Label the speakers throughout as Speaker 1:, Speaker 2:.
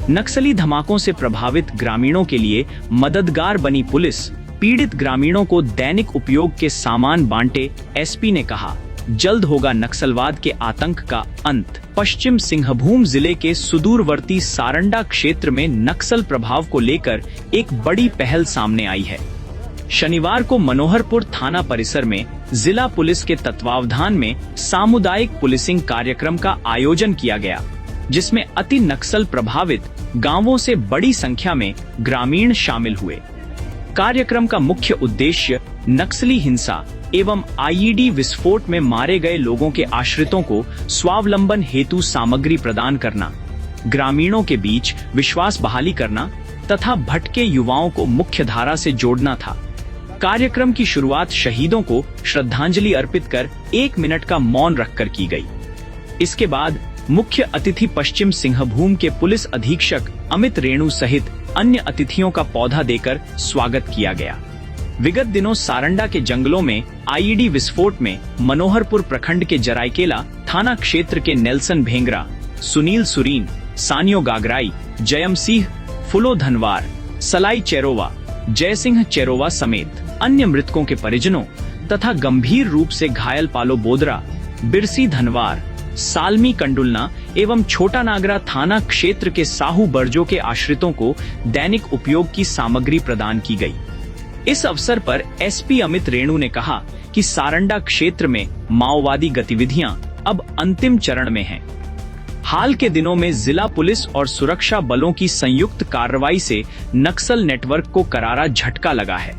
Speaker 1: नक्सली धमाकों से प्रभावित ग्रामीणों के लिए मददगार बनी पुलिस पीड़ित ग्रामीणों को दैनिक उपयोग के सामान बांटे। एसपी ने कहा, जल्द होगा नक्सलवाद के आतंक का अंत। पश्चिम सिंहभूम जिले के सुदूरवर्ती सारंडा क्षेत्र में नक्सल प्रभाव को लेकर एक बड़ी पहल सामने आई है। शनिवार को मनोहरपुर थाना परिसर में जिला पुलिस के तत्वावधान में सामुदायिक पुलिसिंग कार्यक्रम का आयोजन किया गया, जिसमें अति नक्सल प्रभावित गांवों से बड़ी संख्या में ग्रामीण शामिल हुए। कार्यक्रम का मुख्य उद्देश्य नक्सली हिंसा एवं आईईडी विस्फोट में मारे गए लोगों के आश्रितों को स्वावलंबन हेतु सामग्री प्रदान करना, ग्रामीणों के बीच विश्वास बहाली करना तथा भटके युवाओं को मुख्य धारा से जोड़ना था। कार्यक्रम की शुरुआत शहीदों को श्रद्धांजलि अर्पित कर 1 मिनट का मौन रखकर की गई। इसके बाद मुख्य अतिथि पश्चिम सिंहभूम के पुलिस अधीक्षक अमित रेणु सहित अन्य अतिथियों का पौधा देकर स्वागत किया गया। विगत दिनों सारंडा के जंगलों में आईईडी विस्फोट में मनोहरपुर प्रखंड के जरायकेला थाना क्षेत्र के नेल्सन भेंगरा, सुनील सुरीन, सानियो गागराई, जयम सिंह, फुलो धनवार, सलाई चेरोवा, जयसिंह चेरोवा समेत अन्य मृतकों के परिजनों तथा गंभीर रूप से घायल पालो बोदरा, बिरसी धनवार, सालमी कंडुलना एवं छोटा नागरा थाना क्षेत्र के साहू बर्जो के आश्रितों को दैनिक उपयोग की सामग्री प्रदान की गई। इस अवसर पर एसपी अमित रेणु ने कहा कि सारंडा क्षेत्र में माओवादी गतिविधियां अब अंतिम चरण में हैं। हाल के दिनों में जिला पुलिस और सुरक्षा बलों की संयुक्त कार्रवाई से नक्सल नेटवर्क को करारा झटका लगा है।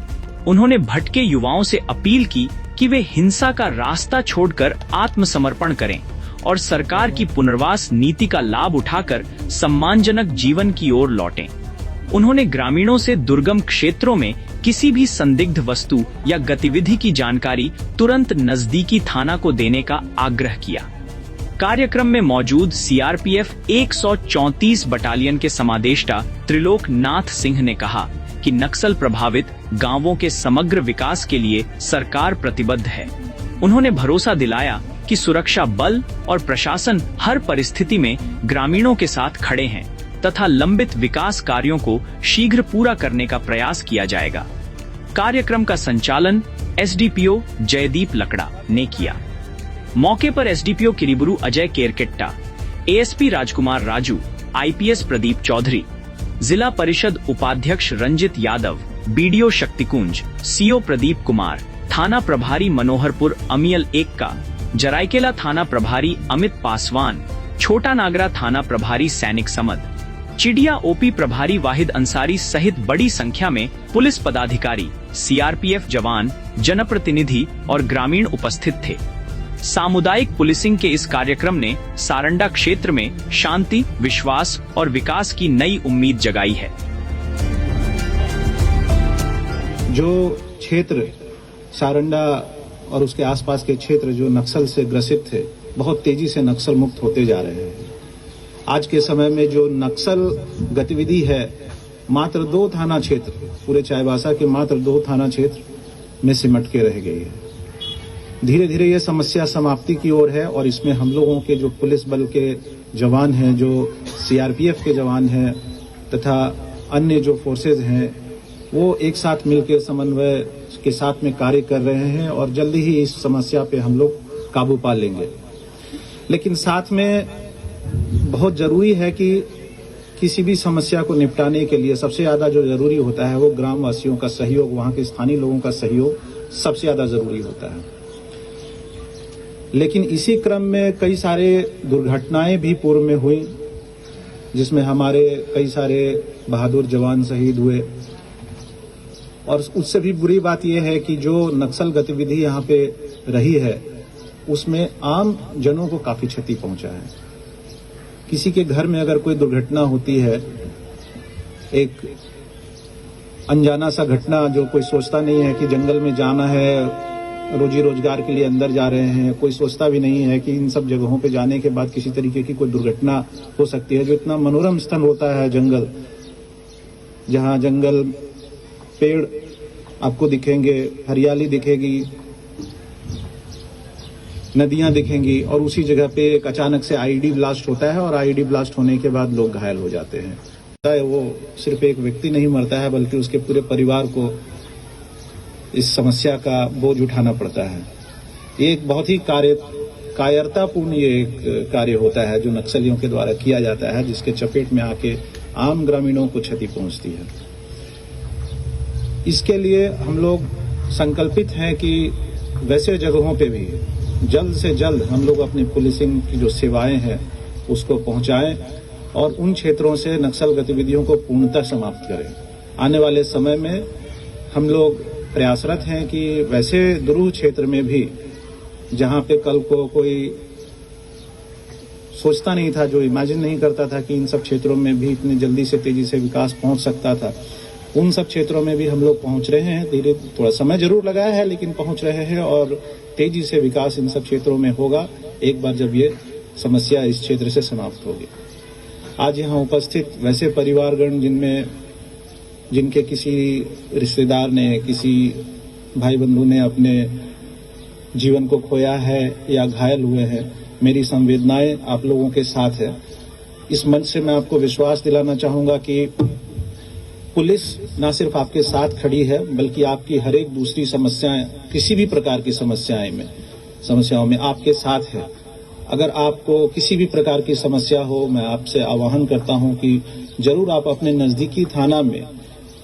Speaker 1: उन्होंने भटके युवाओं से अपील की कि वे हिंसा का रास्ता छोड़कर आत्मसमर्पण करें और सरकार की पुनर्वास नीति का लाभ उठाकर सम्मानजनक जीवन की ओर लौटें। उन्होंने ग्रामीणों से दुर्गम क्षेत्रों में किसी भी संदिग्ध वस्तु या गतिविधि की जानकारी तुरंत नजदीकी थाना को देने का आग्रह किया। कार्यक्रम में मौजूद सीआरपीएफ 134 बटालियन के समादेष्टा त्रिलोक नाथ सिंह ने कहा कि नक्सल प्रभावित गांवों के समग्र विकास के लिए सरकार प्रतिबद्ध है। उन्होंने भरोसा दिलाया कि सुरक्षा बल और प्रशासन हर परिस्थिति में ग्रामीणों के साथ खड़े हैं तथा लंबित विकास कार्यों को शीघ्र पूरा करने का प्रयास किया जाएगा। कार्यक्रम का संचालन एसडीपीओ जयदीप लकड़ा ने किया। मौके पर एसडीपीओ किरीबुरु अजय केरकेट्टा, एएसपी राजकुमार राजू, आईपीएस प्रदीप चौधरी, जिला परिषद उपाध्यक्ष रंजित यादव, बीडीओ शक्तिकुंज, सीओ प्रदीप कुमार, थाना प्रभारी मनोहरपुर अमियल एक्का, जरायकेला थाना प्रभारी अमित पासवान, छोटा नागरा थाना प्रभारी सैनिक समद, चिड़िया ओपी प्रभारी वाहिद अंसारी सहित बड़ी संख्या में पुलिस पदाधिकारी, सीआरपीएफ जवान, जनप्रतिनिधि और ग्रामीण उपस्थित थे। सामुदायिक पुलिसिंग के इस कार्यक्रम ने सारंडा क्षेत्र में शांति, विश्वास और विकास की नई उम्मीद जगाई है।
Speaker 2: जो क्षेत्र सारंडा और उसके आसपास के क्षेत्र जो नक्सल से ग्रसित थे, बहुत तेजी से नक्सल मुक्त होते जा रहे हैं। आज के समय में जो नक्सल गतिविधि है, मात्र 2 थाना क्षेत्र, पूरे चाईबासा के मात्र 2 थाना क्षेत्र में सिमट के रह गई है। धीरे धीरे ये समस्या समाप्ति की ओर है और इसमें हम लोगों के जो पुलिस बल के जवान हैं, जो सीआरपीएफ के जवान हैं तथा अन्य जो फोर्सेज हैं, वो एक साथ मिलकर समन्वय के साथ में कार्य कर रहे हैं और जल्दी ही इस समस्या पे हम लोग काबू पा लेंगे। लेकिन साथ में बहुत जरूरी है कि किसी भी समस्या को निपटाने के लिए सबसे ज्यादा जो जरूरी होता है वो ग्रामवासियों का सहयोग, वहां के स्थानीय लोगों का सहयोग सबसे ज्यादा जरूरी होता है। लेकिन इसी क्रम में कई सारे दुर्घटनाएं भी पूर्व में हुई, जिसमें हमारे कई सारे बहादुर जवान शहीद हुए। और उससे भी बुरी बात यह है कि जो नक्सल गतिविधि यहाँ पे रही है, उसमें आम जनों को काफी क्षति पहुंचा है। किसी के घर में अगर कोई दुर्घटना होती है, एक अनजाना सा घटना, जो कोई सोचता नहीं है कि जंगल में जाना है, रोजी रोजगार के लिए अंदर जा रहे हैं, कोई सोचता भी नहीं है कि इन सब जगहों पे जाने के बाद किसी तरीके की कोई दुर्घटना हो सकती है। जो इतना मनोरम स्थल होता है जंगल, जहां जंगल पेड़ आपको दिखेंगे, हरियाली दिखेगी, नदियां दिखेंगी, और उसी जगह पे एक अचानक से आईईडी ब्लास्ट होता है और आईईडी ब्लास्ट होने के बाद लोग घायल हो जाते हैं। है वो सिर्फ एक व्यक्ति नहीं मरता है, बल्कि उसके पूरे परिवार को इस समस्या का बोझ उठाना पड़ता है। ये एक बहुत ही कायरतापूर्ण ये एक कार्य होता है जो नक्सलियों के द्वारा किया जाता है, जिसके चपेट में आके आम ग्रामीणों को क्षति पहुंचती है। इसके लिए हम लोग संकल्पित हैं कि वैसे जगहों पे भी जल्द से जल्द हम लोग अपनी पुलिसिंग की जो सेवाएं हैं उसको पहुंचाएं और उन क्षेत्रों से नक्सल गतिविधियों को पूर्णतः समाप्त करें। आने वाले समय में हम लोग प्रयासरत हैं कि वैसे दुरूह क्षेत्र में भी जहां पे कल को कोई सोचता नहीं था, जो इमेजिन नहीं करता था कि इन सब क्षेत्रों में भी इतनी जल्दी से तेजी से विकास पहुंच सकता था, उन सब क्षेत्रों में भी हम लोग पहुंच रहे हैं। धीरे थोड़ा समय जरूर लगाया है, लेकिन पहुंच रहे हैं और तेजी से विकास इन सब क्षेत्रों में होगा एक बार जब ये समस्या इस क्षेत्र से समाप्त होगी। आज यहाँ उपस्थित वैसे परिवारगण जिनके किसी रिश्तेदार ने, किसी भाई बंधु ने अपने जीवन को खोया है या घायल हुए हैं, मेरी संवेदनाएं आप लोगों के साथ है। इस मंच से मैं आपको विश्वास दिलाना चाहूंगा कि पुलिस न सिर्फ आपके साथ खड़ी है, बल्कि आपकी हर एक दूसरी समस्याएं, किसी भी प्रकार की समस्याओं में आपके साथ है। अगर आपको किसी भी प्रकार की समस्या हो, मैं आपसे आह्वान करता हूं कि जरूर आप अपने नजदीकी थाना में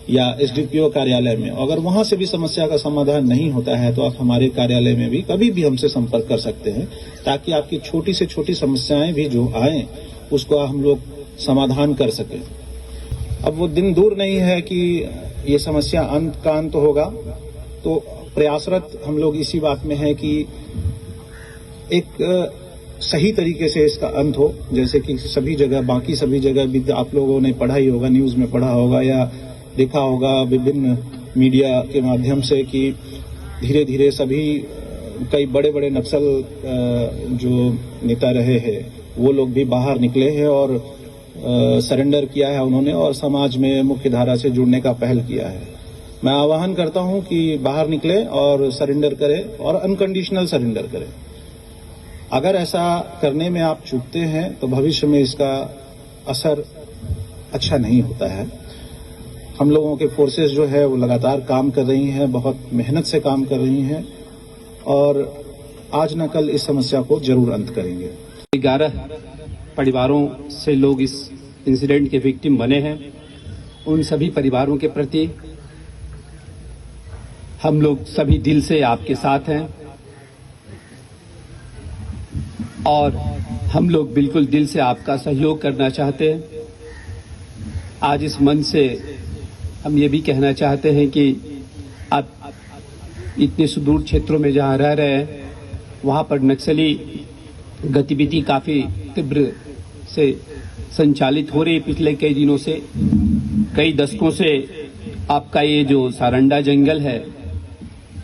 Speaker 2: या एसडीपीओ कार्यालय में, अगर वहां से भी समस्या का समाधान नहीं होता है तो आप हमारे कार्यालय में भी कभी भी हमसे संपर्क कर सकते हैं, ताकि आपकी छोटी से छोटी समस्याएं भी जो आए उसको हम लोग समाधान कर सकें। अब वो दिन दूर नहीं है कि ये समस्या अंत का अंत होगा, तो प्रयासरत हम लोग इसी बात में है कि एक सही तरीके से इसका अंत हो। जैसे कि सभी जगह, बाकी सभी जगह भी आप लोगों ने पढ़ा ही होगा, न्यूज में पढ़ा होगा या देखा होगा विभिन्न मीडिया के माध्यम से कि धीरे धीरे सभी कई बड़े बड़े नक्सल जो नेता रहे हैं वो लोग भी बाहर निकले हैं और सरेंडर किया है उन्होंने, और समाज में मुख्य धारा से जुड़ने का पहल किया है। मैं आह्वान करता हूं कि बाहर निकले और सरेंडर करें और अनकंडीशनल सरेंडर करें। अगर ऐसा करने में आप चूकते हैं तो भविष्य में इसका असर अच्छा नहीं होता है। हम लोगों के फोर्सेस जो है वो लगातार काम कर रही हैं, बहुत मेहनत से काम कर रही हैं और आज न कल इस समस्या को जरूर अंत करेंगे।
Speaker 3: 11 परिवारों से लोग इस इंसिडेंट के विक्टिम बने हैं। उन सभी परिवारों के प्रति हम लोग सभी दिल से आपके साथ हैं और हम लोग बिल्कुल दिल से आपका सहयोग करना चाहते हैं। आज इस मंच से हम ये भी कहना चाहते हैं कि आप इतने सुदूर क्षेत्रों में जहां रह रहे हैं, वहां पर नक्सली गतिविधि काफी तीव्र से संचालित हो रही। पिछले कई दिनों से, कई दशकों से आपका ये जो सारंडा जंगल है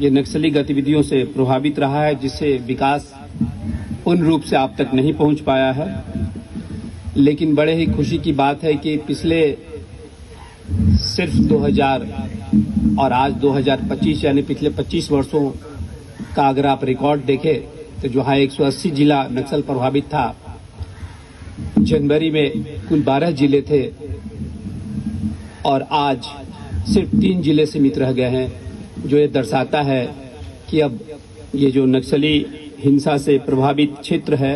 Speaker 3: ये नक्सली गतिविधियों से प्रभावित रहा है, जिससे विकास पूर्ण रूप से आप तक नहीं पहुंच पाया है। लेकिन बड़े ही खुशी की बात है कि पिछले सिर्फ 2000 और आज 2025 यानी पिछले 25 वर्षों का अगर आप रिकॉर्ड देखें तो जहां 180 जिला नक्सल प्रभावित था, जनवरी में कुल 12 जिले थे और आज सिर्फ 3 जिले सीमित रह गए हैं, जो ये दर्शाता है कि अब ये जो नक्सली हिंसा से प्रभावित क्षेत्र है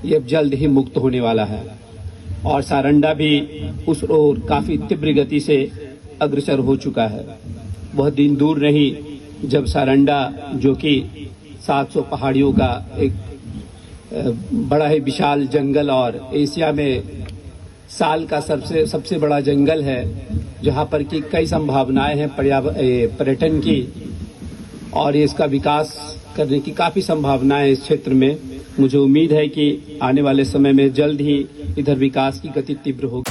Speaker 3: ये अब जल्द ही मुक्त होने वाला है और सारंडा भी उस ओर काफी तीव्र गति से अग्रसर हो चुका है। वह दिन दूर नहीं जब सारंडा, जो कि 700 पहाड़ियों का एक बड़ा ही विशाल जंगल और एशिया में साल का सबसे बड़ा जंगल है, जहां पर की कई संभावनाएं हैं पर्यटन की और इसका विकास करने की काफी संभावनाएं इस क्षेत्र में। मुझे उम्मीद है कि आने वाले समय में जल्द ही इधर विकास की गति तीव्र होगी।